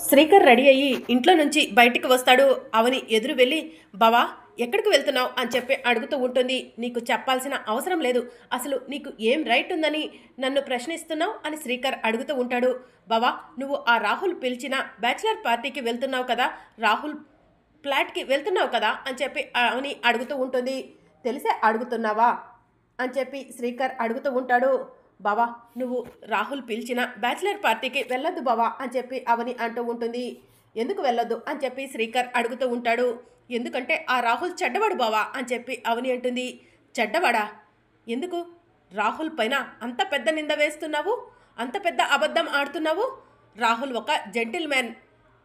Srikar ready అయ్యి ఇంట్లో నుంచి బయటికి వస్తాడు. అవని ఎదురు వెళ్ళి, బావా ఎక్కడికి వెళ్తున్నావు అని చెప్పి అడుగుతూ ఉంటుంది. నీకు చెప్పాల్సిన అవసరం లేదు. అసలు నీకు ఏం రైట్ ఉందని నన్ను ప్రశ్నిస్తున్నావు అని శ్రీకర్ అడుగుతూ ఉంటాడు. బావా నువ్వు ఆ రాహుల్ పిలిచిన బ్యాచిలర్ పార్టీకి వెళ్తున్నావు కదా, రాహుల్ ఫ్లాట్కి వెళ్తున్నావు కదా అని చెప్పి అవని అడుగుతూ ఉంటుంది. తెలిసే అడుగుతున్నావా అని చెప్పి శ్రీకర్ అడుగుతూ ఉంటాడు. బావా నువ్వు రాహుల్ పిలిచిన బ్యాచిలర్ పార్టీకి వెళ్ళొద్దు బావా అని చెప్పి అవని అంటూ ఉంటుంది. ఎందుకు వెళ్ళొద్దు అని చెప్పి శ్రీకర్ అడుగుతూ ఉంటాడు. ఎందుకంటే ఆ రాహుల్ చెడ్డవాడు బావా అని చెప్పి అవని అంటుంది. చెడ్డవాడా? ఎందుకు? రాహుల్ పైన అంత పెద్ద నింద వేస్తున్నావు, అంత పెద్ద అబద్ధం ఆడుతున్నావు. రాహుల్ ఒక జెంటిల్మెన్.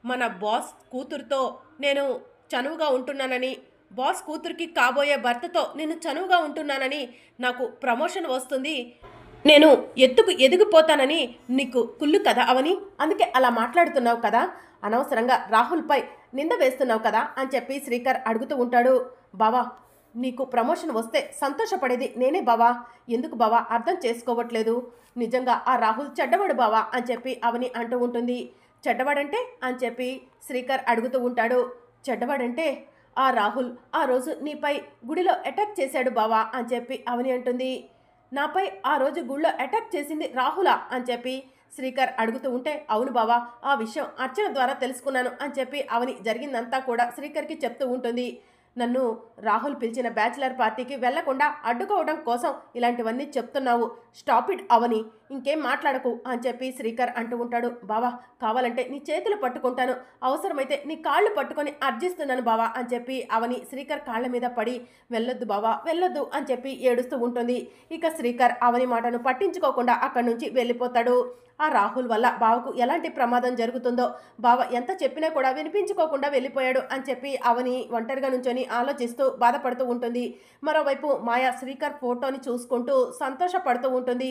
మన బాస్ కూతురుతో నేను చనువుగా ఉంటున్నానని, బాస్ కూతురికి కాబోయే భర్తతో నేను చనువుగా ఉంటున్నానని నాకు ప్రమోషన్ వస్తుంది, నేను ఎత్తుకు ఎదిగిపోతానని నీకు కుళ్ళు కదా అవని, అందుకే అలా మాట్లాడుతున్నావు కదా, అనవసరంగా రాహుల్పై నింద వేస్తున్నావు కదా అని చెప్పి శ్రీకర్ అడుగుతూ ఉంటాడు. బావా నీకు ప్రమోషన్ వస్తే సంతోషపడేది నేనే బావా, ఎందుకు బావా అర్థం చేసుకోవట్లేదు? నిజంగా ఆ రాహుల్ చెడ్డవాడు బావా అని చెప్పి అవని అంటూ ఉంటుంది. చెడ్డవాడంటే అని చెప్పి శ్రీకర్ అడుగుతూ ఉంటాడు. చెడ్డవాడంటే ఆ రాహుల్ ఆ రోజు నీపై గుడిలో అటాక్ చేశాడు బావా అని చెప్పి అవని అంటుంది. నాపై ఆ రోజు గుళ్ళో అటాక్ చేసింది రాహులా అని చెప్పి శ్రీకర్ అడుగుతూ ఉంటే, అవును బావా ఆ విషయం అర్చన ద్వారా తెలుసుకున్నాను అని చెప్పి అవని జరిగిందంతా కూడా శ్రీకర్కి చెప్తూ ఉంటుంది. నన్ను రాహుల్ పిలిచిన బ్యాచిలర్ పార్టీకి వెళ్లకుండా అడ్డుకోవడం కోసం ఇలాంటివన్నీ చెప్తున్నావు. స్టాప్ ఇట్ అవని, ఇంకేం మాట్లాడకు అని చెప్పి శ్రీకర్ అంటూ ఉంటాడు. బావా కావాలంటే నీ చేతులు పట్టుకుంటాను, అవసరమైతే నీ కాళ్ళు పట్టుకొని అర్జిస్తున్నాను బావా అని చెప్పి అవని శ్రీకర్ కాళ్ళ మీద పడి వెళ్ళొద్దు బావా వెళ్ళొద్దు అని చెప్పి ఏడుస్తూ ఉంటుంది. ఇక శ్రీకర్ అవని మాటను పట్టించుకోకుండా అక్కడి నుంచి వెళ్ళిపోతాడు. ఆ రాహుల్ వల్ల బావకు ఎలాంటి ప్రమాదం జరుగుతుందో, బావ ఎంత చెప్పినా కూడా వినిపించుకోకుండా వెళ్ళిపోయాడు అని చెప్పి అవని ఒంటరిగా నుంచొని ఆలోచిస్తూ బాధపడుతూ ఉంటుంది. మరోవైపు మాయ శ్రీకర్ ఫోటోని చూసుకుంటూ సంతోషపడుతూ ఉంటుంది.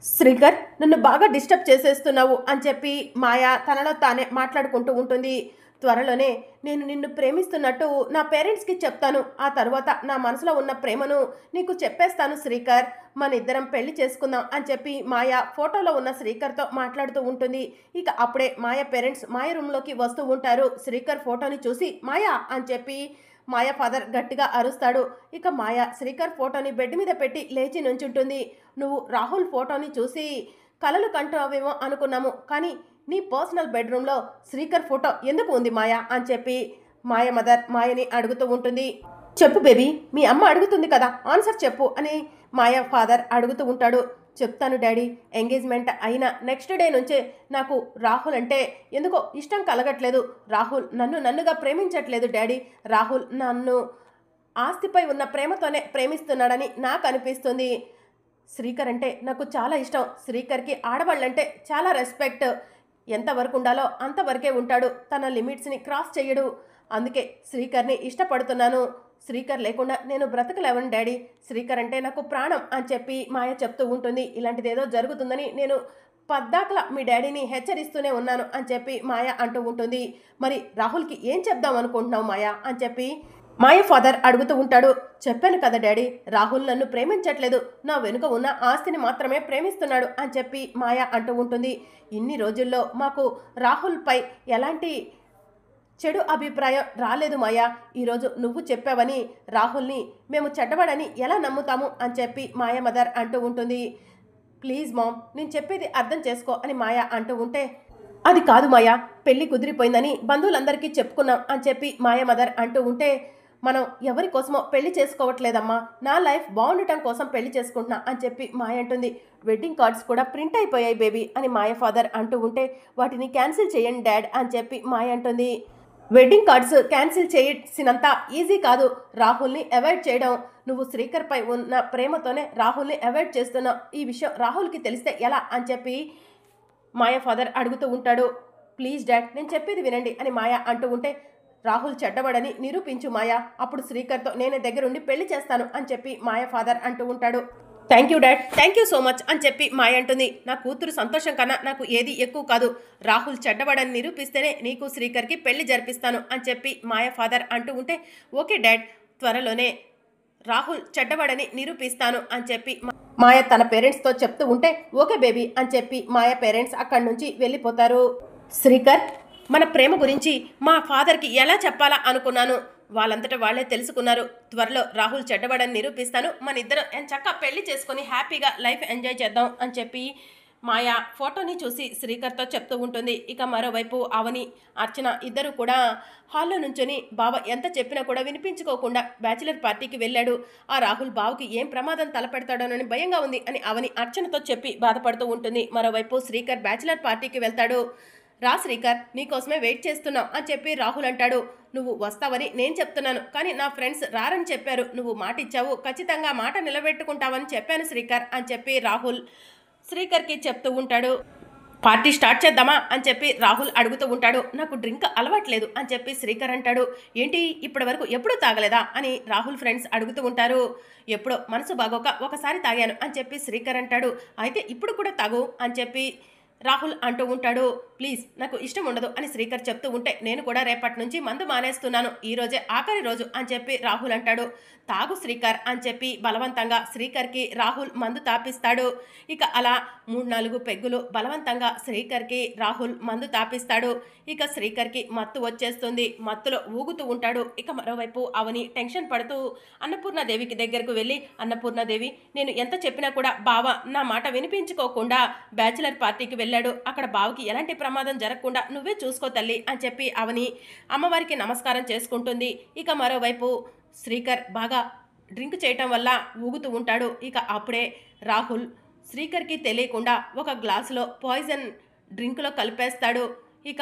శ్రీకర్ నన్ను బాగా డిస్టర్బ్ చేసేస్తున్నావు అని చెప్పి మాయ తనలో తానే మాట్లాడుకుంటూ ఉంటుంది. త్వరలోనే నేను నిన్ను ప్రేమిస్తున్నట్టు నా పేరెంట్స్కి చెప్తాను, ఆ తర్వాత నా మనసులో ఉన్న ప్రేమను నీకు చెప్పేస్తాను శ్రీకర్, మన ఇద్దరం పెళ్లి చేసుకుందాం అని చెప్పి మాయ ఫోటోలో ఉన్న శ్రీకర్తో మాట్లాడుతూ ఉంటుంది. ఇక అప్పుడే మాయ పేరెంట్స్ మాయ రూమ్లోకి వస్తూ ఉంటారు. శ్రీకర్ ఫోటోని చూసి మాయా అని చెప్పి మాయ ఫాదర్ గట్టిగా అరుస్తాడు. ఇక మాయ శ్రీకర్ ఫోటోని బెడ్ మీద పెట్టి లేచి నుంచుంటుంది. నువ్వు రాహుల్ ఫోటోని చూసి కలలు కంటావేమో అనుకున్నాము, కానీ నీ పర్సనల్ బెడ్రూమ్లో శ్రీకర్ ఫోటో ఎందుకు ఉంది మాయా అని చెప్పి మాయ మదర్ మాయని అడుగుతూ ఉంటుంది. చెప్పు బేబీ, మీ అమ్మ అడుగుతుంది కదా, ఆన్సర్ చెప్పు అని మాయ ఫాదర్ అడుగుతూ ఉంటాడు. చెప్తాను డాడీ, ఎంగేజ్మెంట్ అయిన నెక్స్ట్ డే నుంచే నాకు రాహుల్ అంటే ఎందుకో ఇష్టం కలగట్లేదు. రాహుల్ నన్నుగా ప్రేమించట్లేదు డాడీ, రాహుల్ నన్ను ఆస్తిపై ఉన్న ప్రేమతోనే ప్రేమిస్తున్నాడని నాకు అనిపిస్తుంది. శ్రీకర్ అంటే నాకు చాలా ఇష్టం. శ్రీకర్కి ఆడవాళ్ళంటే చాలా రెస్పెక్ట్. ఎంతవరకు ఉండాలో అంతవరకే ఉంటాడు, తన లిమిట్స్ని క్రాస్ చేయడు. అందుకే శ్రీకర్ని ఇష్టపడుతున్నాను. శ్రీకర్ లేకుండా నేను బ్రతకలేవను డాడీ, శ్రీకర్ అంటే నాకు ప్రాణం అని చెప్పి మాయ చెప్తూ ఉంటుంది. ఇలాంటిదేదో జరుగుతుందని నేను పద్దాకలా మీ డాడీని హెచ్చరిస్తూనే ఉన్నాను అని చెప్పి మాయ అంటూ ఉంటుంది. మరి రాహుల్కి ఏం చెప్దాం అనుకుంటున్నావు మాయ అని చెప్పి మాయ ఫాదర్ అడుగుతూ ఉంటాడు. చెప్పాను కదా డాడీ, రాహుల్ నన్ను ప్రేమించట్లేదు, నా వెనుక ఉన్న ఆస్తిని మాత్రమే ప్రేమిస్తున్నాడు అని చెప్పి మాయ అంటూ ఉంటుంది. ఇన్ని రోజుల్లో మాకు రాహుల్పై ఎలాంటి చెడు అభిప్రాయం రాలేదు మాయా, ఈరోజు నువ్వు చెప్పావని రాహుల్ని మేము చెడ్డవాడని ఎలా నమ్ముతాము అని చెప్పి మాయ మదర్ అంటూ ఉంటుంది. ప్లీజ్ మామ్, నేను చెప్పేది అర్థం చేసుకో అని మాయ అంటూ ఉంటే, అది కాదు మాయా, పెళ్లి కుదిరిపోయిందని బంధువులందరికీ చెప్పుకున్నాం అని చెప్పి మాయ మదర్ అంటూ ఉంటే, మనం ఎవరి కోసమో పెళ్లి చేసుకోవట్లేదమ్మా, నా లైఫ్ బాగుండటం కోసం పెళ్లి చేసుకుంటున్నా అని చెప్పి మాయ అంటుంది. వెడ్డింగ్ కార్డ్స్ కూడా ప్రింట్ అయిపోయాయి బేబీ అని మాయ ఫాదర్ అంటూ ఉంటే, వాటిని క్యాన్సిల్ చేయండి డాడ్ అని చెప్పి మాయ అంటుంది. వెడ్డింగ్ కార్డ్స్ క్యాన్సిల్ చేయాల్సినంత ఈజీ కాదు రాహుల్ని అవాయిడ్ చేయడం. నువ్వు శ్రీకర్పై ఉన్న ప్రేమతోనే రాహుల్ని అవాయిడ్ చేస్తున్నావు, ఈ విషయం రాహుల్కి తెలిస్తే ఎలా అని చెప్పి మాయ ఫాదర్ అడుగుతూ ఉంటాడు. ప్లీజ్ డాడ్, నేను చెప్పేది వినండి అని మాయ అంటూ ఉంటే, రాహుల్ చెడ్డవాడని నిరూపించు మాయా, అప్పుడు శ్రీకర్తో నేనే దగ్గరుండి పెళ్లి చేస్తాను అని చెప్పి మాయ ఫాదర్ అంటూ ఉంటాడు. Thank you dad, thank you so much అని చెప్పి మాయ అంటుంది. నా కూతురు సంతోషం కన్నా నాకు ఏది ఎక్కువ కాదు, రాహుల్ చెడ్డవాడని నిరూపిస్తేనే నీకు శ్రీకర్కి పెళ్లి జరిపిస్తాను అని చెప్పి మాయ ఫాదర్ అంటూ ఉంటే, ఓకే డాడ్, త్వరలోనే రాహుల్ చెడ్డవాడని నిరూపిస్తాను అని చెప్పి మాయ తన పేరెంట్స్తో చెప్తూ ఉంటే, ఓకే బేబీ అని చెప్పి మాయ పేరెంట్స్ అక్కడి నుంచి వెళ్ళిపోతారు. శ్రీకర్ మన ప్రేమ గురించి మా ఫాదర్కి ఎలా చెప్పాలా అనుకున్నాను. వాళ్ళంతటా వాళ్ళే తెలుసుకున్నారు. త్వరలో రాహుల్ చెడ్డవాడని నిరూపిస్తాను. మన ఇద్దరం ఎంచక్కా పెళ్లి చేసుకొని హ్యాపీగా లైఫ్ ఎంజాయ్ చేద్దాం అని చెప్పి మాయా ఫోటోని చూసి శ్రీకర్తో చెప్తూ ఉంటుంది. ఇక మరోవైపు అవని, అర్చన ఇద్దరు కూడా హాల్లో నుంచొని బావ ఎంత చెప్పినా కూడా వినిపించుకోకుండా బ్యాచిలర్ పార్టీకి వెళ్ళాడు. ఆ రాహుల్ బావకి ఏం ప్రమాదం తలపెడతాడోనని భయంగా ఉంది అని అవని అర్చనతో చెప్పి బాధపడుతూ ఉంటుంది. మరోవైపు శ్రీకర్ బ్యాచిలర్ పార్టీకి వెళ్తాడు. రా శ్రీకర్, నీకోసమే వెయిట్ చేస్తున్నాం అని చెప్పి రాహుల్ అంటాడు. నువ్వు వస్తావని నేను చెప్తున్నాను, కానీ నా ఫ్రెండ్స్ రారని చెప్పారు. నువ్వు మాట ఇచ్చావు, ఖచ్చితంగా మాట నిలబెట్టుకుంటావని చెప్పాను శ్రీకర్ అని చెప్పి రాహుల్ శ్రీకర్కి చెప్తూ ఉంటాడు. పార్టీ స్టార్ట్ చేద్దామా అని చెప్పి రాహుల్ అడుగుతూ ఉంటాడు. నాకు డ్రింక్ అలవాట్లేదు అని చెప్పి శ్రీకర్ అంటాడు. ఏంటి ఇప్పటి వరకు ఎప్పుడూ తాగలేదా అని రాహుల్ ఫ్రెండ్స్ అడుగుతూ ఉంటారు. ఎప్పుడో మనసు బాగోక ఒకసారి తాగాను అని చెప్పి శ్రీకర్ అంటాడు. అయితే ఇప్పుడు కూడా తాగు అని చెప్పి రాహుల్ అంటూ ఉంటాడు. ప్లీజ్, నాకు ఇష్టం ఉండదు అని శ్రీకర్ చెప్తూ ఉంటే నేను కూడా రేపటి నుంచి మందు మానేస్తున్నాను, ఈరోజే ఆఖరి రోజు అని చెప్పి రాహుల్ అంటాడు. తాగు శ్రీకర్ అని చెప్పి బలవంతంగా శ్రీకర్కి రాహుల్ మందు తాపిస్తాడు. ఇక అలా 3-4 పెగ్గులు బలవంతంగా శ్రీకర్కి రాహుల్ మందు తాపిస్తాడు. ఇక శ్రీకర్కి మత్తు వచ్చేస్తుంది. మత్తులో ఊగుతూ ఉంటాడు. ఇక మరోవైపు అవని టెన్షన్ పడుతూ అన్నపూర్ణాదేవికి దగ్గరకు వెళ్ళి, అన్నపూర్ణాదేవి, నేను ఎంత చెప్పినా కూడా బావ నా మాట వినిపించుకోకుండా బ్యాచిలర్ పార్టీకి వెళ్ళాడు. అక్కడ బావకి ఎలాంటి ప్రమాదం జరగకుండా నువ్వే చూసుకో తల్లి అని చెప్పి అవని అమ్మవారికి నమస్కారం చేసుకుంటుంది. ఇక మరోవైపు శ్రీకర్ బాగా డ్రింక్ చేయటం వల్ల ఊగుతూ ఉంటాడు. ఇక అప్పుడే రాహుల్ శ్రీకర్కి తెలియకుండా ఒక గ్లాసులో పాయిజన్ డ్రింక్లో కలిపేస్తాడు. ఇక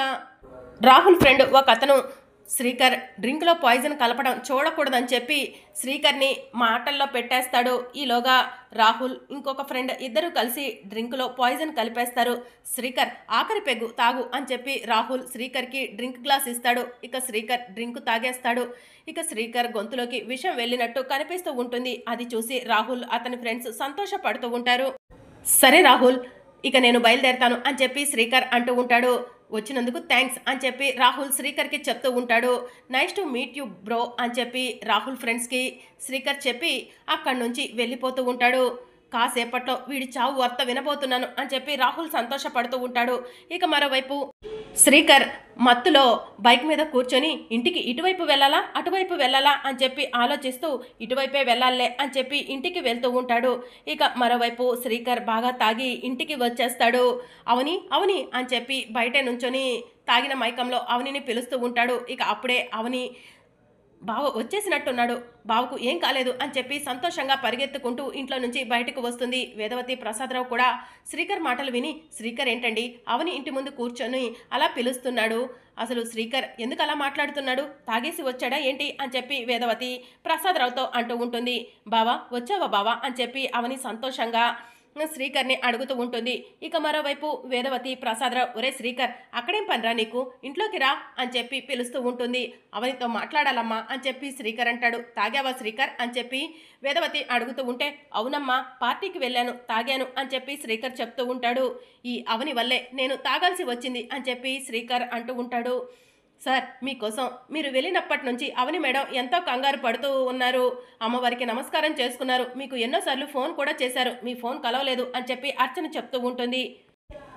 రాహుల్ ఫ్రెండ్ ఒక అతను శ్రీకర్ డ్రింక్లో పాయిజన్ కలపడం చూడకూడదని చెప్పి శ్రీకర్ని మాటల్లో పెట్టేస్తాడు. ఈలోగా రాహుల్ ఇంకొక ఫ్రెండ్ ఇద్దరు కలిసి డ్రింక్లో పాయిజన్ కలిపేస్తారు. శ్రీకర్ ఆఖరి పెగ్గు తాగు అని చెప్పి రాహుల్ శ్రీకర్కి డ్రింక్ గ్లాస్ ఇస్తాడు. ఇక శ్రీకర్ డ్రింక్ తాగేస్తాడు. ఇక శ్రీకర్ గొంతులోకి విషం వెళ్ళినట్టు కనిపిస్తూ ఉంటుంది. అది చూసి రాహుల్ అతని ఫ్రెండ్స్ సంతోషపడుతూ ఉంటారు. సరే రాహుల్, ఇక నేను బయలుదేరతాను అని చెప్పి శ్రీకర్ అంటూ ఉంటాడు. వచ్చినందుకు థ్యాంక్స్ అని చెప్పి రాహుల్ శ్రీకర్కి చెప్తూ ఉంటాడు. Nice to meet you bro అని చెప్పి రాహుల్ ఫ్రెండ్స్కి శ్రీకర్ చెప్పి అక్కడి నుంచి వెళ్ళిపోతూ ఉంటాడు. కాసేపట్లో వీడి చావు వార్త వినబోతున్నాను అని చెప్పి రాహుల్ సంతోషపడుతూ ఉంటాడు. ఇక మరోవైపు శ్రీకర్ మత్తులో బైక్ మీద కూర్చొని ఇంటికి ఇటువైపు వెళ్ళాలా అటువైపు వెళ్ళాలా అని చెప్పి ఆలోచిస్తూ ఇటువైపే వెళ్ళాలే అని చెప్పి ఇంటికి వెళ్తూ ఉంటాడు. ఇక మరోవైపు శ్రీకర్ బాగా తాగి ఇంటికి వచ్చేస్తాడు. అవని అవని అని చెప్పి బయటే నుంచొని తాగిన మైకంలో అవనిని పిలుస్తూ ఉంటాడు. ఇక అప్పుడే అవని బావ వచ్చేసినట్టున్నాడు, బావకు ఏం కాలేదు అని చెప్పి సంతోషంగా పరిగెత్తుకుంటూ ఇంట్లో నుంచి బయటకు వస్తుంది. వేదవతి ప్రసాదరావు కూడా శ్రీకర్ మాటలు విని, శ్రీకర్ ఏంటండి అవని ఇంటి ముందు కూర్చొని అలా పిలుస్తున్నాడు, అసలు శ్రీకర్ ఎందుకు అలా మాట్లాడుతున్నాడు, తాగేసి వచ్చాడా ఏంటి అని చెప్పి వేదవతి ప్రసాదరావుతో అంటూ ఉంటుంది. బావా వచ్చావా బావా అని చెప్పి అవని సంతోషంగా శ్రీకర్ని అడుగుతూ ఉంటుంది. ఇక మరోవైపు వేదవతి ప్రసాదరావు, ఒరే శ్రీకర్ అక్కడేం పనిరా నీకు, ఇంట్లోకి రా అని చెప్పి పిలుస్తూ ఉంటుంది. అవనితో మాట్లాడాలమ్మా అని చెప్పి శ్రీకర్ అంటాడు. తాగావా శ్రీకర్ అని చెప్పి వేదవతి అడుగుతూ ఉంటే, అవునమ్మా పార్టీకి వెళ్ళాను తాగాను అని చెప్పి శ్రీకర్ చెప్తూ ఉంటాడు. ఈ అవని వల్లే నేను తాగాల్సి వచ్చింది అని చెప్పి శ్రీకర్ అంటూ ఉంటాడు. సార్, మీకోసం మీరు వెళ్ళినప్పటి నుంచి అవని మేడం ఎంతో కంగారు పడుతూ ఉన్నారు, అమ్మవారికి నమస్కారం చేసుకున్నారు, మీకు ఎన్నోసార్లు ఫోన్ కూడా చేశారు, మీ ఫోన్ కలవలేదు అని చెప్పి అర్చన చెప్తూ ఉంటుంది.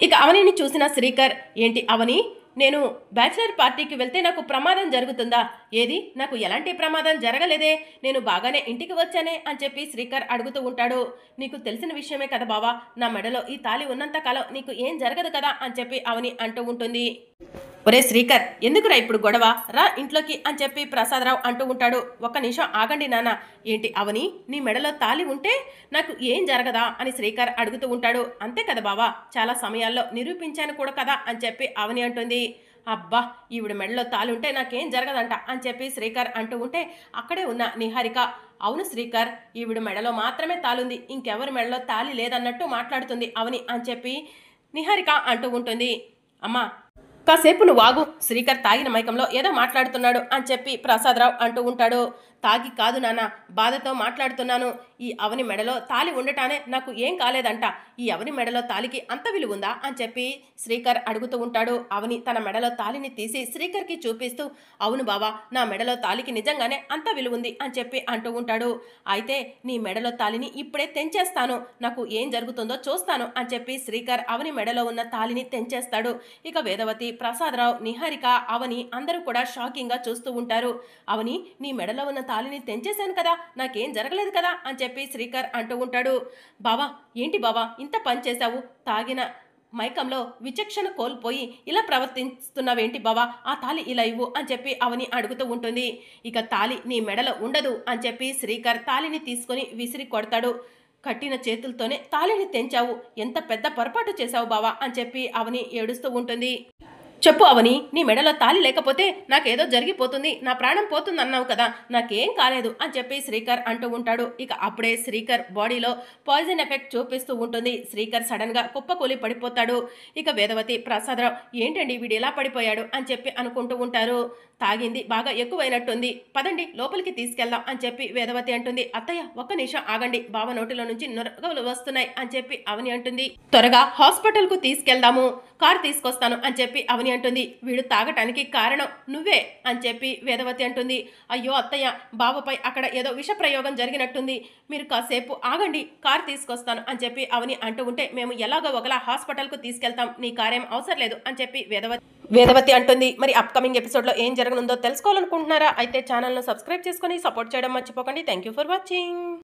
ఇక అవనిని చూసిన శ్రీకర్, ఏంటి అవని, నేను బ్యాచిలర్ పార్టీకి వెళ్తే నాకు ప్రమాదం జరుగుతుందా, ఏది నాకు ఎలాంటి ప్రమాదం జరగలేదే, నేను బాగానే ఇంటికి వచ్చానే అని చెప్పి శ్రీకర్ అడుగుతూ ఉంటాడు. నీకు తెలిసిన విషయమే కదా బావా, నా మెడలో ఈ తాళి ఉన్నంత కాలం నీకు ఏం జరగదు కదా అని చెప్పి అవని అంటూ ఉంటుంది. ఒరే శ్రీకర్ ఎందుకురా ఇప్పుడు గొడవ, రా ఇంట్లోకి అని చెప్పి ప్రసాదరావు అంటూ ఉంటాడు. ఒక్క నిమిషం ఆగండి నాన్న, ఏంటి అవని నీ మెడలో తాళి ఉంటే నాకు ఏం జరగదా అని శ్రీకర్ అడుగుతూ ఉంటాడు. అంతే కదా బావా, చాలా సమయాల్లో నిరూపించాను కూడా కదా అని చెప్పి అవని అంటుంది. అబ్బా, ఈవిడ మెడలో తాళి ఉంటే నాకేం జరగదంట అని చెప్పి శ్రీకర్ అంటూ ఉంటే అక్కడే ఉన్న నిహారిక, అవును శ్రీకర్ ఈవిడ మెడలో మాత్రమే తాళుంది, ఇంకెవరి మెడలో తాళి లేదన్నట్టు మాట్లాడుతుంది అవని అని చెప్పి నిహారిక అంటూ ఉంటుంది. అమ్మా కాసేపు నువ్వు ఆగు, శ్రీకర్ తాగిన మైకంలో ఏదో మాట్లాడుతున్నాడు అని చెప్పి ప్రసాదరావు అంటూ ఉంటాడు. తాగి కాదు నాన్న, బాధతో మాట్లాడుతున్నాను. ఈ అవని మెడలో తాలి ఉండటానే నాకు ఏం కాలేదంట. ఈ అవని మెడలో తాలికి అంత విలువ ఉందా అని చెప్పి శ్రీకర్ అడుగుతూ ఉంటాడు. అవని తన మెడలో తాలిని తీసి శ్రీకర్కి చూపిస్తూ, అవును బావా, నా మెడలో తాలికి నిజంగానే అంత విలువ ఉంది అని చెప్పి అంటూ ఉంటాడు. అయితే నీ మెడలో తాలిని ఇప్పుడే తెంచేస్తాను, నాకు ఏం జరుగుతుందో చూస్తాను అని చెప్పి శ్రీకర్ అవని మెడలో ఉన్న తాలిని తెంచేస్తాడు. ఇక వేదవతి, ప్రసాదరావు, నిహారిక, అవని అందరూ కూడా షాకింగ్ గా చూస్తూ ఉంటారు. అవని, నీ మెడలో ఉన్న తాలిని తెంచేశాను కదా, నాకేం జరగలేదు కదా అని చెప్పి శ్రీకర్ అంటూ ఉంటాడు. బావా, ఏంటి బావా ఇంత పని చేశావు? తాగిన మైకంలో విచక్షణ కోల్పోయి ఇలా ప్రవర్తిస్తున్నావేంటి బావా? ఆ తాలి ఇలా ఇవ్వు అని చెప్పి అవని అడుగుతూ ఉంటుంది. ఇక తాలి నీ మెడలో ఉండదు అని చెప్పి శ్రీకర్ తాలిని తీసుకొని విసిరి కొడతాడు. కట్టిన చేతులతోనే తాలిని తెంచావు, ఎంత పెద్ద పొరపాటు చేశావు బావా అని చెప్పి అవని ఏడుస్తూ ఉంటుంది. చెప్పు అవని, నీ మెడలో తాలి లేకపోతే నాకేదో జరిగిపోతుంది, నా ప్రాణం పోతుంది అన్నావు కదా, నాకేం కాలేదు అని చెప్పి శ్రీకర్ అంటూ ఉంటాడు. ఇక అప్పుడే శ్రీకర్ బాడీలో పాయిజన్ ఎఫెక్ట్ చూపిస్తూ ఉంటుంది. శ్రీకర్ సడన్ గా కుప్పకూలి పడిపోతాడు. ఇక వేదవతి, ప్రసాదరావు, ఏంటండి వీడు ఇలా పడిపోయాడు అని చెప్పి అనుకుంటూ ఉంటారు. తాగింది బాగా ఎక్కువైనట్టుంది, పదండి లోపలికి తీసుకెళ్దాం అని చెప్పి వేదవతి అంటుంది. అత్తయ్య, ఒక్క నిమిషం ఆగండి, బావ నోటిలో నుంచి నొరగలు వస్తున్నాయి అని చెప్పి అవని అంటుంది. త్వరగా హాస్పిటల్ కు తీసుకెళ్దాము, కారు తీసుకొస్తాను అని చెప్పి అవని అంటుంది. వీడు తాగటానికి కారణం నువ్వే అని చెప్పి వేదవతి అంటుంది. అయ్యో అత్తయ్య, బావపై అక్కడ ఏదో విష ప్రయోగం జరిగినట్టుంది, మీరు కాసేపు ఆగండి, కారు తీసుకొస్తాను అని చెప్పి అవని అంటూ ఉంటే, మేము ఎలాగో ఒకలా హాస్పిటల్ కు తీసుకెళ్తాం, నీ కారేం అవసరం లేదు అని చెప్పి వేదవతి అంటుంది. మరి అప్కమింగ్ ఎపిసోడ్లో ఏం జరగనుందో తెలుసుకోవాలనుకుంటున్నారా? అయితే ఛానల్ను సబ్స్క్రైబ్ చేసుకొని సపోర్ట్ చేయడం మర్చిపోకండి. Thank you for watching.